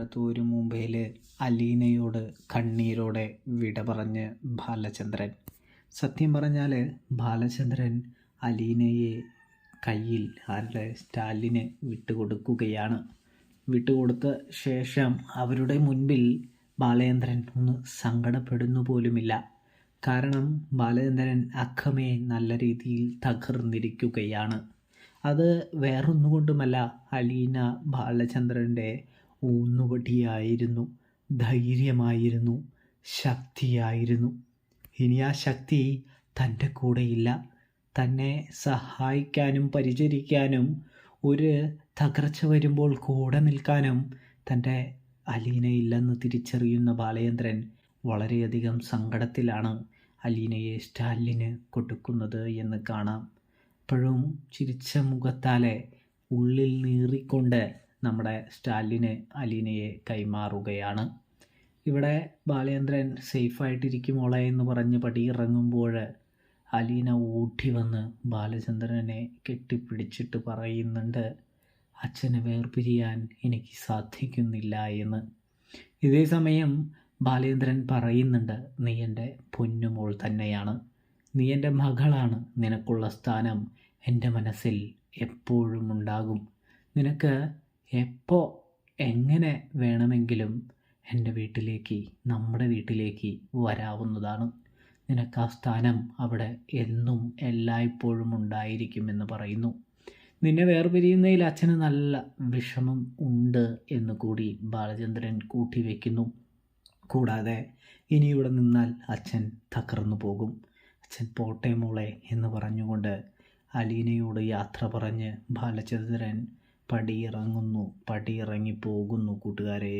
വാഴത്തൂര് മുംബൈയിൽ അലീനയോട് കണ്ണീരോടെ വിട പറഞ്ഞ് ബാലചന്ദ്രൻ. സത്യം പറഞ്ഞാൽ ബാലചന്ദ്രൻ അലീനയെ കയ്യിൽ സ്റ്റാലിന് വിട്ടുകൊടുക്കുകയാണ്. വിട്ടുകൊടുത്ത ശേഷം അവരുടെ മുൻപിൽ ബാലചന്ദ്രൻ ഒന്ന് സങ്കടപ്പെടുന്നു പോലുമില്ല. കാരണം ബാലചന്ദ്രൻ അക്കമേ നല്ല രീതിയിൽ തകർന്നിരിക്കുകയാണ്. അത് വേറൊന്നുകൊണ്ടുമല്ല, അലീന ബാലചന്ദ്രൻ്റെ ഊന്നുവടിയായിരുന്നു, ധൈര്യമായിരുന്നു, ശക്തിയായിരുന്നു. ഇനി ആ ശക്തി തൻ്റെ കൂടെയില്ല. തന്നെ സഹായിക്കാനും പരിചരിക്കാനും ഒരു തകർച്ച വരുമ്പോൾ കൂടെ നിൽക്കാനും തൻ്റെ അലീനയില്ലെന്ന് തിരിച്ചറിയുന്ന ബാലചന്ദ്രൻ വളരെയധികം സങ്കടത്തിലാണ് അലീനയെ സ്റ്റാലിന് കൊടുക്കുന്നത് എന്ന് കാണാം. ഇപ്പോഴും ചിരിച്ച മുഖത്താലെ ഉള്ളിൽ നീറിക്കൊണ്ട് നമ്മുടെ സ്റ്റാലിന് അലീനയെ കൈമാറുകയാണ്. ഇവിടെ ബാലചന്ദ്രൻ സേഫായിട്ടിരിക്കുമോളെ എന്ന് പറഞ്ഞ് പടിയിറങ്ങുമ്പോൾ അലീന ഓടി വന്ന് ബാലചന്ദ്രനെ കെട്ടിപ്പിടിച്ചിട്ട് പറയുന്നുണ്ട്, അച്ഛനെ വേർപിരിയാൻ എനിക്ക് സാധിക്കുന്നില്ല എന്ന്. ഇതേ സമയം ബാലചന്ദ്രൻ പറയുന്നുണ്ട്, നീ എൻ്റെ പൊന്നുമോൾ തന്നെയാണ്, നീ എൻ്റെ മകളാണ്, നിനക്കുള്ള സ്ഥാനം എൻ്റെ മനസ്സിൽ എപ്പോഴും ഉണ്ടാകും. നിനക്ക് എപ്പോൾ എങ്ങനെ വേണമെങ്കിലും എൻ്റെ വീട്ടിലേക്ക്, നമ്മുടെ വീട്ടിലേക്ക് വരാവുന്നതാണ്. നിനക്ക് ആ സ്ഥാനം അവിടെ എന്നും എല്ലായ്പ്പോഴും ഉണ്ടായിരിക്കുമെന്ന് പറയുന്നു. നിന്നെ വേർപിരിയുന്നതിൽ അച്ഛന് നല്ല വിഷമം ഉണ്ട് എന്ന് കൂടി ബാലചന്ദ്രൻ കൂട്ടിവെക്കുന്നു. കൂടാതെ ഇനി ഇവിടെ നിന്നാൽ അച്ഛൻ തകർന്നു പോകും, അച്ഛൻ പോട്ടെ മോളെ എന്ന് പറഞ്ഞുകൊണ്ട് അലീനയോട് യാത്ര പറഞ്ഞ് ബാലചന്ദ്രൻ പടിയിറങ്ങി പോകുന്നു കൂട്ടുകാരെ.